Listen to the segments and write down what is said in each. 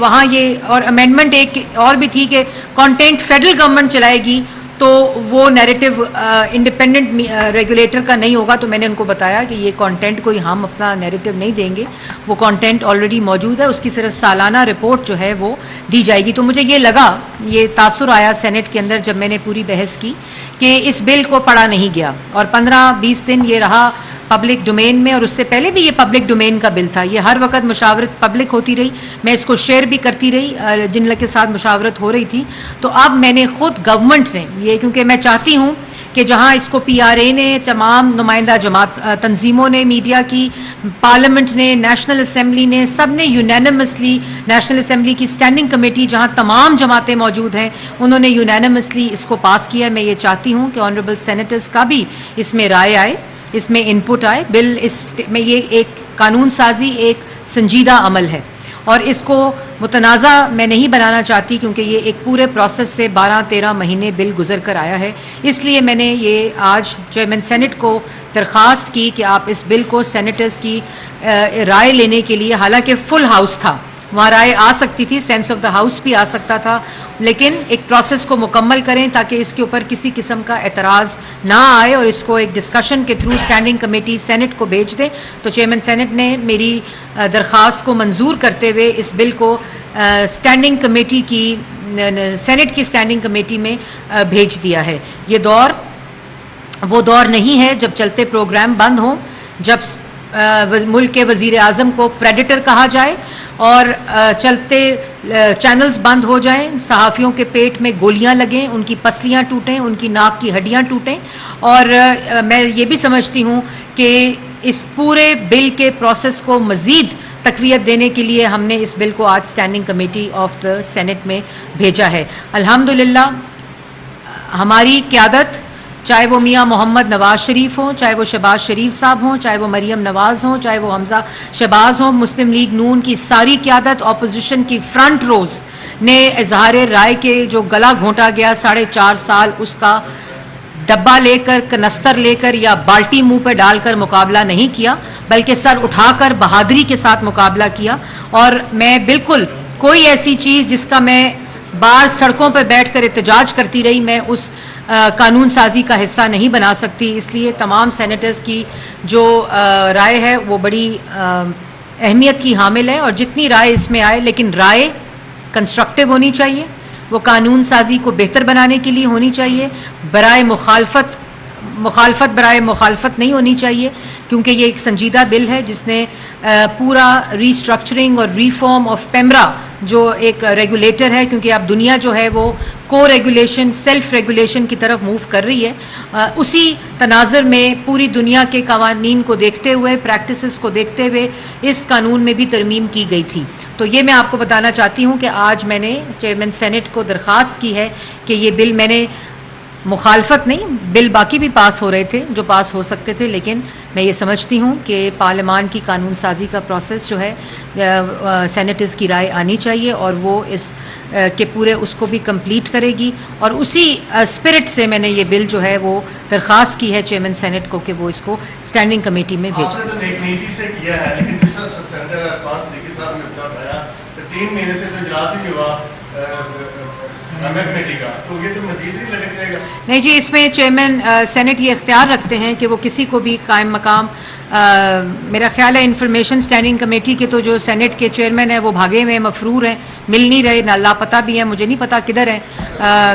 وہاں یہ اور امینڈمنٹ ایک اور بھی تھی کہ کانٹینٹ فیڈرل گورنمنٹ چلائے گی تو وہ نیریٹو انڈیپینڈنٹ ریگولیٹر کا نہیں ہوگا. تو میں نے ان کو بتایا کہ یہ کانٹینٹ کوئی ہم اپنا نیریٹو نہیں دیں گے, وہ کانٹینٹ آلریڈی موجود ہے, اس کی صرف سالانہ رپورٹ جو ہے وہ دی جائے گی. تو مجھے یہ لگا, یہ تاثر آیا سینٹ کے اندر جب میں نے پوری بحث کی کہ اس بل کو پڑھا نہیں گیا, اور 15-20 دن یہ رہا پبلک ڈومین میں, اور اس سے پہلے بھی یہ پبلک ڈومین کا بل تھا. یہ ہر وقت مشاورت پبلک ہوتی رہی, میں اس کو شیئر بھی کرتی رہی جن لوگ کے ساتھ مشاورت ہو رہی تھی. تو اب میں نے خود گورنمنٹ نے یہ, کیونکہ میں چاہتی ہوں کہ جہاں اس کو پی آر اے نے, تمام نمائندہ جماعت تنظیموں نے, میڈیا کی, پارلیمنٹ نے, نیشنل اسمبلی نے, سب نے یونینمسلی, نیشنل اسمبلی کی اسٹینڈنگ کمیٹی جہاں تمام جماعتیں موجود ہیں, انہوں نے یونینمسلی اس کو پاس کیا. میں یہ چاہتی ہوں کہ آنریبل سینیٹرز کا بھی اس میں رائے آئے, اس میں انپٹ آئے. بل اس میں یہ ایک قانون سازی ایک سنجیدہ عمل ہے, اور اس کو متنازع میں نہیں بنانا چاہتی, کیونکہ یہ ایک پورے پروسیس سے 12-13 مہینے بل گزر کر آیا ہے. اس لیے میں نے یہ آج چیئرمین سینٹ کو درخواست کی کہ آپ اس بل کو سینیٹرز کی رائے لینے کے لیے, حالانکہ فل ہاؤس تھا, وہاں رائے آ سکتی تھی, سینس آف دا ہاؤس بھی آ سکتا تھا, لیکن ایک پروسیس کو مکمل کریں تاکہ اس کے اوپر کسی قسم کا اعتراض نہ آئے, اور اس کو ایک ڈسکشن کے تھرو اسٹینڈنگ کمیٹی سینٹ کو بھیج دیں. تو چیئرمین سینٹ نے میری درخواست کو منظور کرتے ہوئے اس بل کو اسٹینڈنگ کمیٹی کی, سینٹ کی اسٹینڈنگ کمیٹی میں بھیج دیا ہے. یہ دور وہ دور نہیں ہے جب چلتے پروگرام بند ہوں, جب ملک کے وزیر اعظم کو پریڈیٹر کہا جائے اور چلتے چینلز بند ہو جائیں, صحافیوں کے پیٹ میں گولیاں لگیں, ان کی پسلیاں ٹوٹیں, ان کی ناک کی ہڈیاں ٹوٹیں. اور میں یہ بھی سمجھتی ہوں کہ اس پورے بل کے پروسیس کو مزید تقویت دینے کے لیے ہم نے اس بل کو آج standing committee of the Senate میں بھیجا ہے. الحمدللہ ہماری قیادت, چاہے وہ میاں محمد نواز شریف ہوں, چاہے وہ شہباز شریف صاحب ہوں, چاہے وہ مریم نواز ہوں, چاہے وہ حمزہ شہباز ہوں, مسلم لیگ نون کی ساری قیادت, اپوزیشن کی فرنٹ روز نے اظہار رائے کے جو گلا گھونٹا گیا 4.5 سال, اس کا ڈبہ لے کر, کنستر لے کر یا بالٹی منہ پہ ڈال کر مقابلہ نہیں کیا, بلکہ سر اٹھا کر بہادری کے ساتھ مقابلہ کیا. اور میں بالکل کوئی ایسی چیز جس کا میں باہر سڑکوں پہ بیٹھ کر احتجاج کرتی رہی, میں اس قانون سازی کا حصہ نہیں بنا سکتی. اس لیے تمام سینیٹرز کی جو رائے ہے وہ بڑی اہمیت کی حامل ہے, اور جتنی رائے اس میں آئے, لیکن رائے کنسٹرکٹیو ہونی چاہیے, وہ قانون سازی کو بہتر بنانے کے لیے ہونی چاہیے, برائے مخالفت برائے مخالفت نہیں ہونی چاہیے, کیونکہ یہ ایک سنجیدہ بل ہے جس نے پورا ریسٹرکچرنگ اور ریفارم آف پیمرا جو ایک ریگولیٹر ہے, کیونکہ اب دنیا جو ہے وہ کو ریگولیشن, سیلف ریگولیشن کی طرف موو کر رہی ہے, اسی تناظر میں پوری دنیا کے قوانین کو دیکھتے ہوئے, پریکٹسز کو دیکھتے ہوئے اس قانون میں بھی ترمیم کی گئی تھی. تو یہ میں آپ کو بتانا چاہتی ہوں کہ آج میں نے چیئرمین سینٹ کو درخواست کی ہے کہ یہ بل, میں نے مخالفت نہیں, بل باقی بھی پاس ہو رہے تھے جو پاس ہو سکتے تھے, لیکن میں یہ سمجھتی ہوں کہ پارلیمان کی قانون سازی کا پروسیس جو ہے سینیٹرز کی رائے آنی چاہیے, اور وہ اس کے پورے اس کو بھی کمپلیٹ کرے گی. اور اسی اسپرٹ سے میں نے یہ بل جو ہے وہ درخواست کی ہے چیئرمین سینٹ کو کہ وہ اس کو اسٹینڈنگ کمیٹی میں بھیج دیں. 3 مہینے سے تو اجلاس ہی نہیں ہوا کمیٹی کا, تو یہ تو مزید نہیں لٹک جائے گا؟ نہیں جی, اس میں چیئرمین سینٹ یہ اختیار رکھتے ہیں کہ وہ کسی کو بھی قائم مقام, میرا خیال ہے انفارمیشن اسٹینڈنگ کمیٹی کے تو جو سینٹ کے چیئرمین ہیں وہ بھاگے ہوئے, مفرور ہیں, مل نہیں رہے, لاپتہ بھی ہیں, مجھے نہیں پتا کدھر ہیں,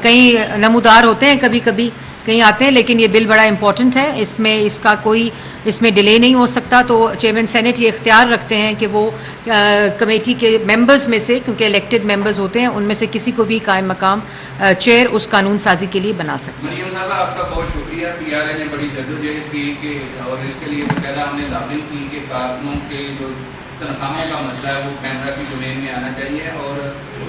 کہیں نمودار ہوتے ہیں, کبھی کبھی کہیں آتے ہیں, لیکن یہ بل بڑا امپورٹنٹ ہے, اس میں اس کا کوئی اس میں ڈیلے نہیں ہو سکتا. تو چیئرمین سینٹ یہ اختیار رکھتے ہیں کہ وہ کمیٹی کے ممبرز میں سے, کیونکہ الیکٹڈ ممبرز ہوتے ہیں, ان میں سے کسی کو بھی قائم مقام چیئر اس قانون سازی کے لیے بنا سکتے ہیں. مریم صاحب آپ کا بہت شکریہ, پی آر اے نے بڑی جدوجہد کی کہ, اور اس کے لیے باقاعدہ ہم نے لابنگ کی کہ کارکنوں کے جو تنخواہوں کا مسئلہ ہے وہ کیمرہ کی ڈومین میں آنا چاہیے, اور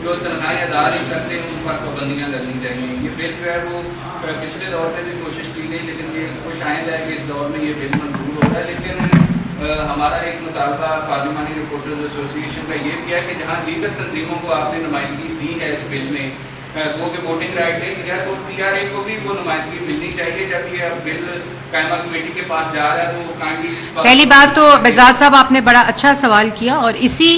جو تنخواہیں ادا نہیں کرتے ہیں ان پر پابندیاں لگنی چاہیے. یہ بل جو ہے وہ پچھلے دور میں بھی کوشش کی گئی, لیکن یہ خوش آئند ہے کہ اس دور میں یہ بل منظور ہوتا ہے. لیکن ہمارا ایک مطالبہ پارلیمانی رپورٹرز ایسوسی ایشن کا یہ کیا کہ جہاں دیگر تنظیموں کو آپ نے نمائندگی دی ہے اس بل میں, وہ کہ ووٹنگ رائٹ نہیں دیا, تو پی آر اے کو بھی وہ نمائندگی ملنی چاہیے. جب یہ بل قائمہ کمیٹی کے پاس جا رہا ہے تو کائنڈلی, پہلی بات تو بزاد صاحب آپ نے بڑا اچھا سوال کیا, اور اسی